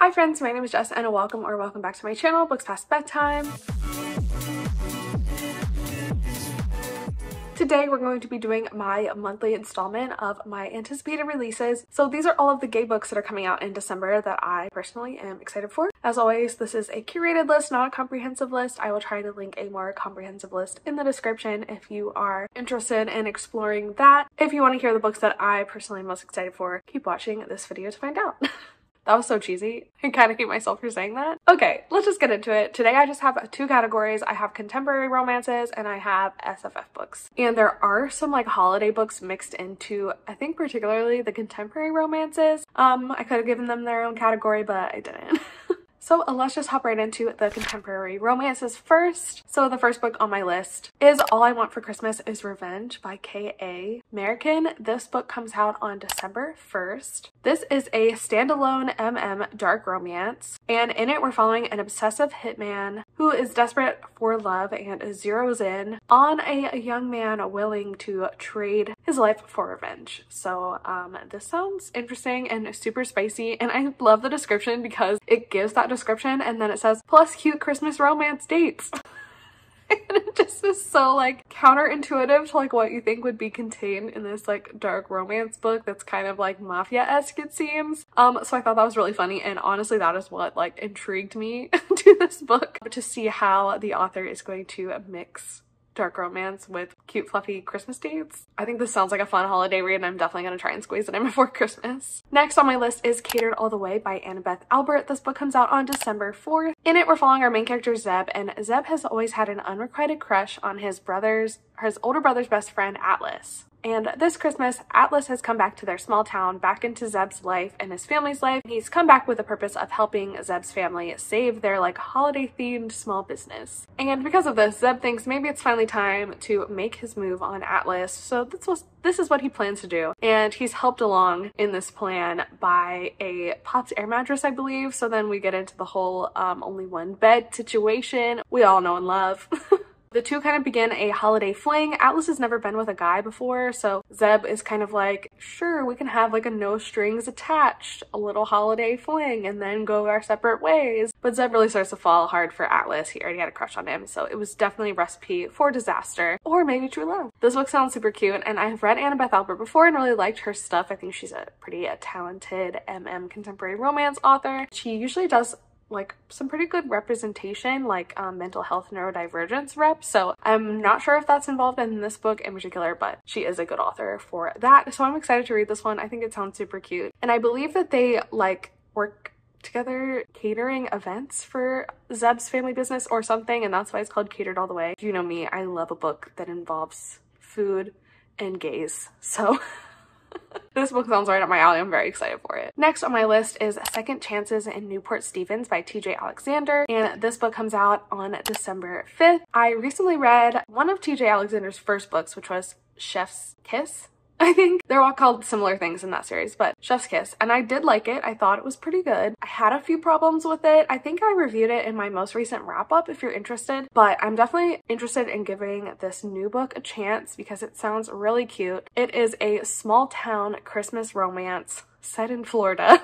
Hi friends, my name is Jess and welcome back to my channel, Books Past Bedtime. Today we're going to be doing my monthly installment of my anticipated releases. So these are all of the gay books that are coming out in December that I personally am excited for. As always, this is a curated list, not a comprehensive list. I will try to link a more comprehensive list in the description if you are interested in exploring that. If you want to hear the books that I personally am most excited for, keep watching this video to find out. That was so cheesy. I kind of hate myself for saying that. Okay, let's just get into it. Today I just have two categories. I have contemporary romances and I have SFF books. And there are some like holiday books mixed into, I think particularly the contemporary romances. I could have given them their own category, but I didn't. So let's just hop right into the contemporary romances first. So the first book on my list is All I Want for Christmas is Revenge by K.A. American. This book comes out on December 1st. This is a standalone dark romance, and in it we're following an obsessive hitman who is desperate for love and zeroes in on a young man willing to trade his life for revenge. So this sounds interesting and super spicy, and I love the description because it gives that description and then it says plus cute Christmas romance dates. And it just is so like counterintuitive to like what you think would be contained in this like dark romance book that's kind of like mafia-esque, it seems. So I thought that was really funny, and honestly that is what like intrigued me to this book, to see how the author is going to mix dark romance with cute fluffy Christmas dates. I think this sounds like a fun holiday read and I'm definitely going to try and squeeze it in before Christmas. Next on my list is Catered All the Way by Annabeth Albert. This book comes out on December 4th. In it we're following our main character Zeb, and Zeb has always had an unrequited crush on his older brother's best friend Atlas. And this Christmas, Atlas has come back to their small town, back into Zeb's life and his family's life. He's come back with the purpose of helping Zeb's family save their like holiday-themed small business. And because of this, Zeb thinks maybe it's finally time to make his move on Atlas. So this is what he plans to do. And he's helped along in this plan by a Pops air mattress, I believe. So then we get into the whole only one bed situation we all know and love. The two kind of begin a holiday fling. Atlas has never been with a guy before, so Zeb is kind of like, sure, we can have like a no strings attached, a little holiday fling, and then go our separate ways. But Zeb really starts to fall hard for Atlas. He already had a crush on him, so it was definitely a recipe for disaster, or maybe true love. This book sounds super cute, and I've read Annabeth Albert before and really liked her stuff. I think she's a pretty talented contemporary romance author. She usually does like some pretty good representation, like mental health neurodivergence rep, so I'm not sure if that's involved in this book in particular, but she is a good author for that, so I'm excited to read this one. I think it sounds super cute, and I believe that they like work together catering events for Zeb's family business or something, and that's why it's called Catered All the Way. You know me, I love a book that involves food and gays, so this book sounds right up my alley. I'm very excited for it. Next on my list is Second Chances in Newport Stevens by TJ Alexander, and this book comes out on December 5th. I recently read one of TJ Alexander's first books, which was Chef's Kiss. I think they're all called similar things in that series, but Chef's Kiss, and I did like it. I thought it was pretty good. I had a few problems with it. I think I reviewed it in my most recent wrap-up if you're interested, but I'm definitely interested in giving this new book a chance because it sounds really cute. It is a small town Christmas romance set in Florida.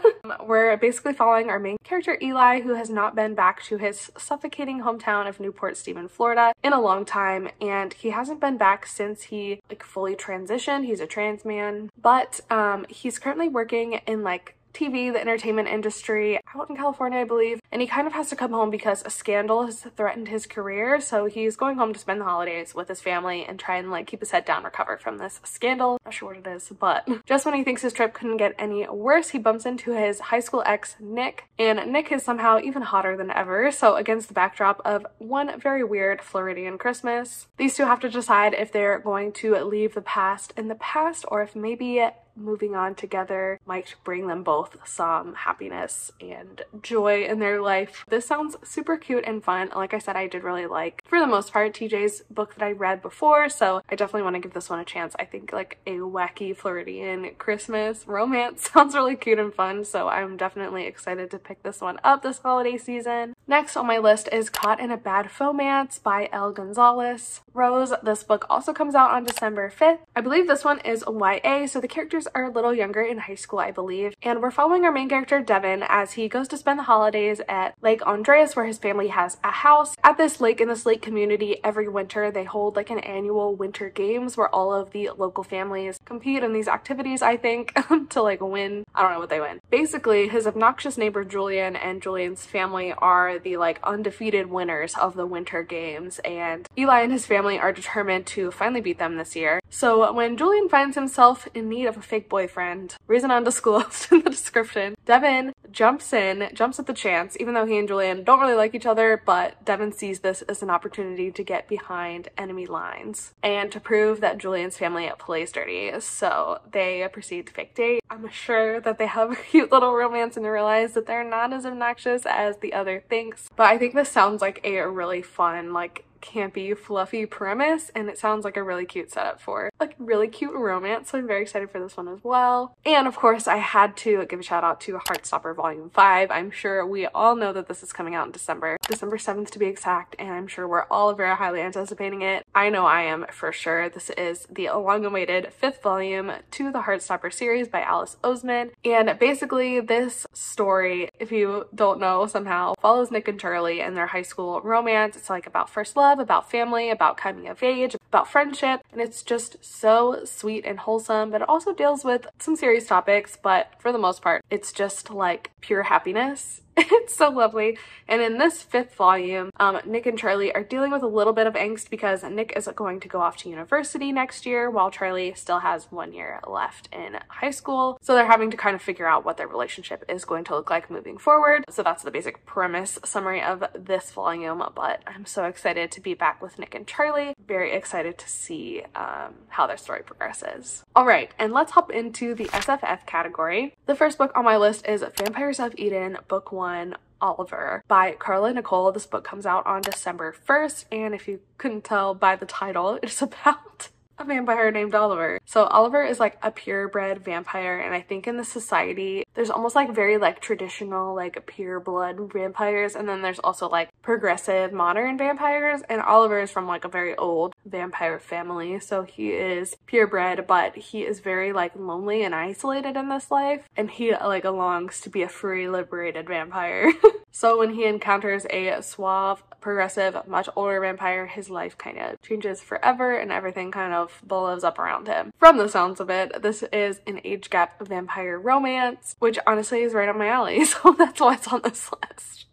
We're basically following our main character Eli, who has not been back to his suffocating hometown of Newport Stevens, Florida in a long time, and he hasn't been back since he like fully transitioned. He's a trans man, but he's currently working in like TV, the entertainment industry out in California, I believe, and he kind of has to come home because a scandal has threatened his career, so he's going home to spend the holidays with his family and try and like keep his head down, recover from this scandal. Not sure what it is, but just when he thinks his trip couldn't get any worse, he bumps into his high school ex Nick, and Nick is somehow even hotter than ever. So against the backdrop of one very weird Floridian Christmas, these two have to decide if they're going to leave the past in the past or if maybe moving on together might bring them both some happiness and joy in their life. This sounds super cute and fun. Like I said, I did really like, for the most part, TJ's book that I read before, so I definitely want to give this one a chance. I think like a wacky Floridian Christmas romance sounds really cute and fun, so I'm definitely excited to pick this one up this holiday season. Next on my list is Caught in a Bad Fomance by L. Gonzalez Rose. This book also comes out on December 5th. I believe this one is YA, so the characters are a little younger in high school, I believe. And we're following our main character, Devin, as he goes to spend the holidays at Lake Andreas, where his family has a house. At this lake, in this lake community, every winter they hold like an annual winter games where all of the local families compete in these activities, I think, to like win. I don't know what they win. Basically, his obnoxious neighbor Julian and Julian's family are the like undefeated winners of the winter games, and Eli and his family are determined to finally beat them this year. So when Julian finds himself in need of a fake boyfriend, reason undisclosed in the description, Devin jumps at the chance, even though he and Julian don't really like each other, but Devin sees this as an opportunity to get behind enemy lines and to prove that Julian's family plays dirty. So they proceed to fake date. I'm sure that they have a cute little romance and realize that they're not as obnoxious as the other thinks. But I think this sounds like a really fun, like campy, fluffy premise, and it sounds like a really cute setup for like really cute romance, so I'm very excited for this one as well. And of course, I had to give a shout out to Heartstopper Volume 5. I'm sure we all know that this is coming out in December 7th to be exact, and I'm sure we're all very highly anticipating it. I know I am for sure. This is the long-awaited 5th volume to the Heartstopper series by Alice Oseman, and basically this story, if you don't know somehow, follows Nick and Charlie and their high school romance. It's like about first love, about family, about coming of age, about friendship, and it's just so sweet and wholesome, but it also deals with some serious topics, but for the most part, it's just like pure happiness. It's so lovely. And in this 5th volume, Nick and Charlie are dealing with a little bit of angst because Nick is going to go off to university next year while Charlie still has 1 year left in high school. So they're having to kind of figure out what their relationship is going to look like moving forward. So that's the basic premise summary of this volume, but I'm so excited to be back with Nick and Charlie. Very excited to see how their story progresses. All right, and let's hop into the SFF category. The first book on my list is Vampires of Eden, Book 1, Oliver by Carla Nicole. This book comes out on December 1st, and if you couldn't tell by the title, it's about a vampire named Oliver. So Oliver is like a purebred vampire, and I think in the society there's almost like very like traditional like pure blood vampires, and then there's also like progressive modern vampires, and Oliver is from like a very old vampire family, so he is purebred, but he is very like lonely and isolated in this life, and he like longs to be a free liberated vampire. So when he encounters a suave, progressive, much older vampire, his life kind of changes forever and everything kind of blows up around him. From the sounds of it, this is an age gap vampire romance, which honestly is right up my alley, so that's why it's on this list.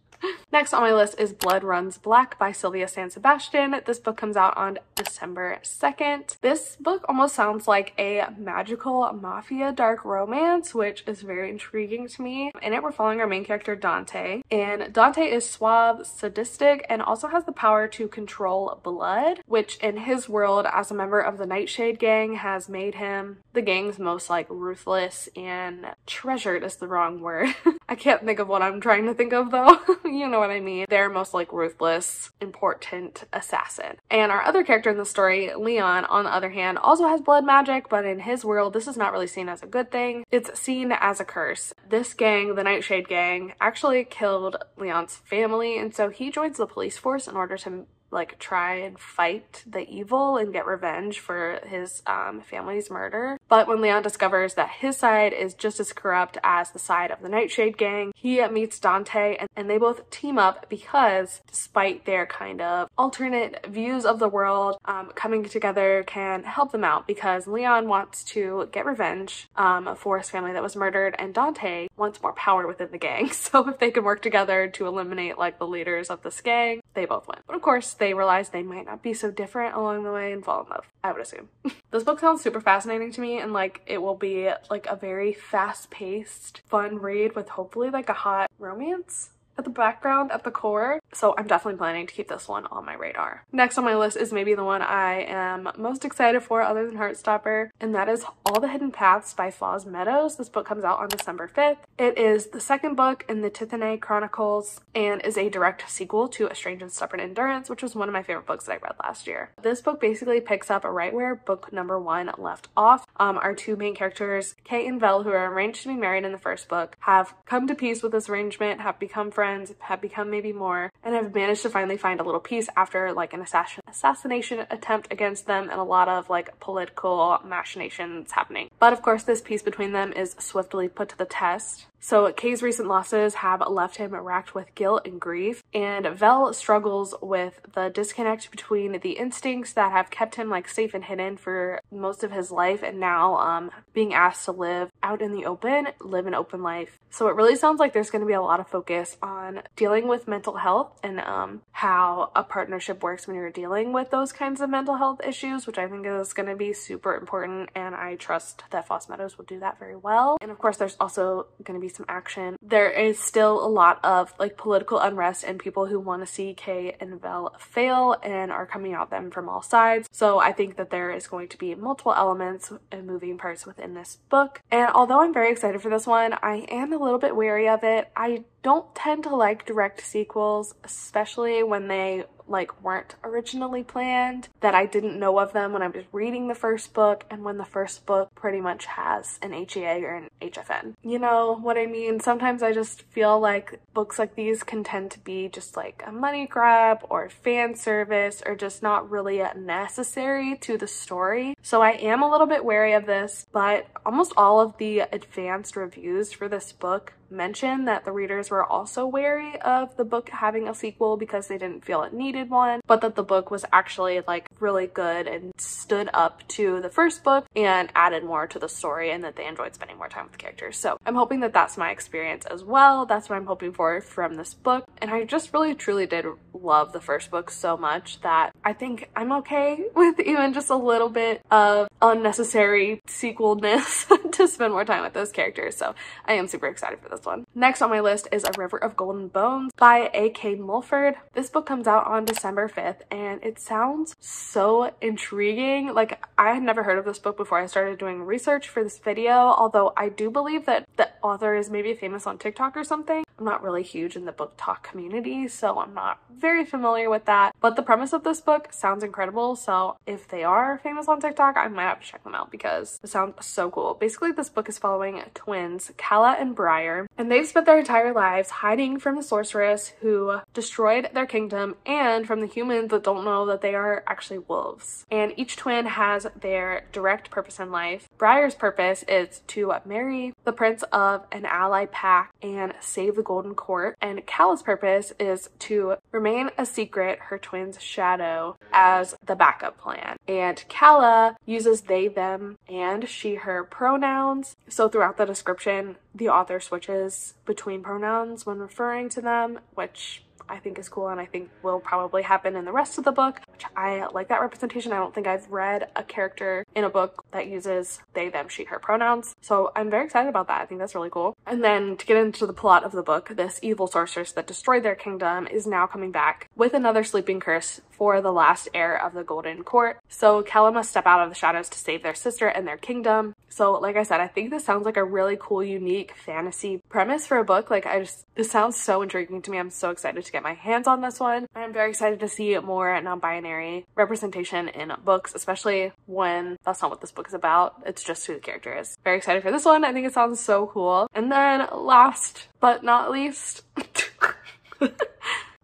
Next on my list is Blood Runs Black by Sylvia San Sebastian. This book comes out on December 2nd. This book almost sounds like a magical mafia dark romance, which is very intriguing to me. In it, we're following our main character, Dante. And Dante is suave, sadistic, and also has the power to control blood, which in his world, as a member of the Nightshade gang, has made him the gang's most like ruthless and treasured is the wrong word. I can't think of what I'm trying to think of though. You know what I mean. They're most like ruthless, important assassin. And our other character in the story, Leon, on the other hand, also has blood magic, but in his world, this is not really seen as a good thing. It's seen as a curse. This gang, the Nightshade gang, actually killed Leon's family, and so he joins the police force in order to like try and fight the evil and get revenge for his family's murder. But when Leon discovers that his side is just as corrupt as the side of the Nightshade gang, he meets Dante, and they both team up because despite their kind of alternate views of the world, coming together can help them out because Leon wants to get revenge for his family that was murdered, and Dante wants more power within the gang. So if they can work together to eliminate like the leaders of this gang, they both win. But of course, they realize they might not be so different along the way and fall in love, I would assume. This book sounds super fascinating to me, and like it will be like a very fast-paced, fun read with hopefully like a hot romance at the background, at the core. So I'm definitely planning to keep this one on my radar. Next on my list is maybe the one I am most excited for other than Heartstopper, and that is All the Hidden Paths by Foz Meadows. This book comes out on December 5th. It is the second book in the Tithane Chronicles and is a direct sequel to A Strange and Stubborn Endurance, which was one of my favorite books that I read last year. This book basically picks up right where book number 1 left off. Our two main characters, Kate and Vel, who are arranged to be married in the first book, have come to peace with this arrangement, have become friends friends, have become maybe more, and have managed to finally find a little peace after like an assassination attempt against them and a lot of like political machinations happening. But of course, this peace between them is swiftly put to the test. So Kay's recent losses have left him racked with guilt and grief, and Vel struggles with the disconnect between the instincts that have kept him like safe and hidden for most of his life, and now being asked to live out in the open, live an open life. So it really sounds like there's going to be a lot of focus on dealing with mental health and how a partnership works when you're dealing with those kinds of mental health issues, which I think is going to be super important, and I trust that Foss Meadows will do that very well. And of course, there's also going to be some action. There is still a lot of like political unrest and people who want to see Kay and Vel fail and are coming at them from all sides. So I think that there is going to be multiple elements and moving parts within this book. And although I'm very excited for this one, I am a little bit wary of it. I don't tend to like direct sequels, especially when they like weren't originally planned, that I didn't know of them when I was reading the first book, and when the first book pretty much has an HEA or an HFN. You know what I mean? Sometimes I just feel like books like these can tend to be just like a money grab or fan service or just not really necessary to the story. So I am a little bit wary of this, but almost all of the advanced reviews for this book mention that the readers were also wary of the book having a sequel because they didn't feel it needed one, but that the book was actually like really good and stood up to the first book and added more to the story, and that they enjoyed spending more time with the characters. So I'm hoping that that's my experience as well. That's what I'm hoping for from this book. And I just really truly did love the first book so much that I think I'm okay with even just a little bit of unnecessary sequelness to spend more time with those characters. So I am super excited for this one. Next on my list is A River of Golden Bones by A.K. Mulford. This book comes out on December 5th, and it sounds so intriguing. Like, I had never heard of this book before I started doing research for this video, although I do believe that the author is maybe famous on TikTok or something. I'm not really huge in the book talk community, so I'm not very familiar with that, but the premise of this book sounds incredible. So if they are famous on TikTok, I might have to check them out because it sounds so cool. Basically, this book is following twins, Calla and Briar, and they've spent their entire lives hiding from the sorceress who destroyed their kingdom and from the humans that don't know that they are actually wolves. And each twin has their direct purpose in life. Briar's purpose is to marry the prince of an ally pack and save the Golden Court, and Calla's purpose is to remain a secret, her twin's shadow, as the backup plan. And Calla uses they, them, and she, her pronouns. So throughout the description, the author switches between pronouns when referring to them, which I think is cool and I think will probably happen in the rest of the book, which I like that representation. I don't think I've read a character in a book that uses they, them, she, her pronouns. So I'm very excited about that. I think that's really cool. And then to get into the plot of the book, this evil sorceress that destroyed their kingdom is now coming back with another sleeping curse for the last heir of the Golden Court. So Calla must step out of the shadows to save their sister and their kingdom. So like I said, I think this sounds like a really cool, unique fantasy premise for a book. Like this sounds so intriguing to me. I'm so excited to get my hands on this one. I'm very excited to see more non-binary representation in books, especially when that's not what this book is about. It's just who the character is. Very excited for this one. I think it sounds so cool. And then last but not least,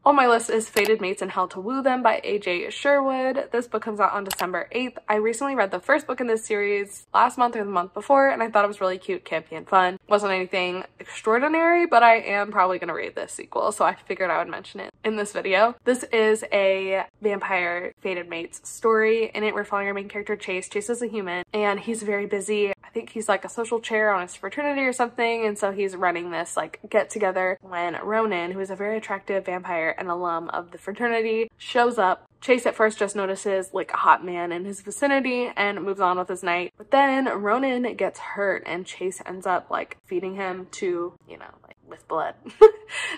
on my list is Fated Mates and How to Woo Them by A.J. Sherwood. This book comes out on December 8th. I recently read the first book in this series last month or the month before, and I thought it was really cute, campy, and fun. Wasn't anything extraordinary, but I am probably going to read this sequel, so I figured I would mention it in this video. This is a vampire Fated Mates story. In it, we're following our main character, Chase. Chase is a human, and he's very busy. I think he's like a social chair on his fraternity or something, and so he's running this like get-together when Ronan, who is a very attractive vampire, an alum of the fraternity, shows up. Chase at first just notices like a hot man in his vicinity and moves on with his night. But then Ronan gets hurt and Chase ends up like feeding him to, you know, like with blood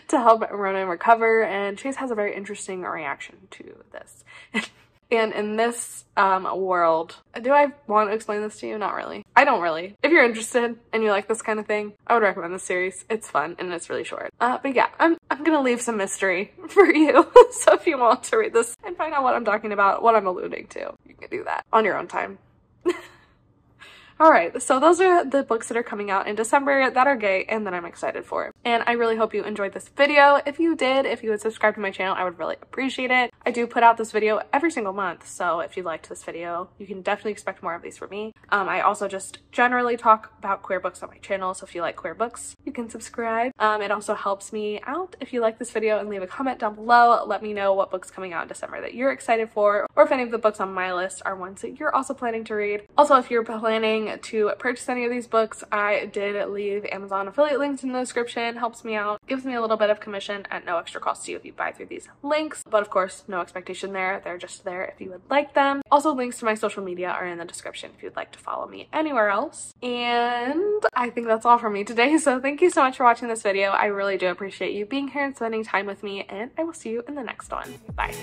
to help Ronan recover. And Chase has a very interesting reaction to this. And in this world, do I want to explain this to you? Not really. I don't really. If you're interested and you like this kind of thing, I would recommend this series. It's fun and it's really short. But yeah, I'm gonna leave some mystery for you. So if you want to read this and find out what I'm talking about, what I'm alluding to, you can do that on your own time. Alright, so those are the books that are coming out in December that are gay and that I'm excited for. And I really hope you enjoyed this video. If you did, if you would subscribe to my channel, I would really appreciate it. I do put out this video every single month, so if you liked this video, you can definitely expect more of these from me. I also just generally talk about queer books on my channel, so if you like queer books, you can subscribe. It also helps me out if you like this video and leave a comment down below. Let me know what books coming out in December that you're excited for, or if any of the books on my list are ones that you're also planning to read. Also, if you're planning to purchase any of these books, I did leave Amazon affiliate links in the description. Helps me out, gives me a little bit of commission at no extra cost to you if you buy through these links, but of course no expectation there. They're just there if you would like them. Also, links to my social media are in the description if you'd like to follow me anywhere else. And I think that's all from me today, so thank you so much for watching this video. I really do appreciate you being here and spending time with me, and I will see you in the next one. Bye.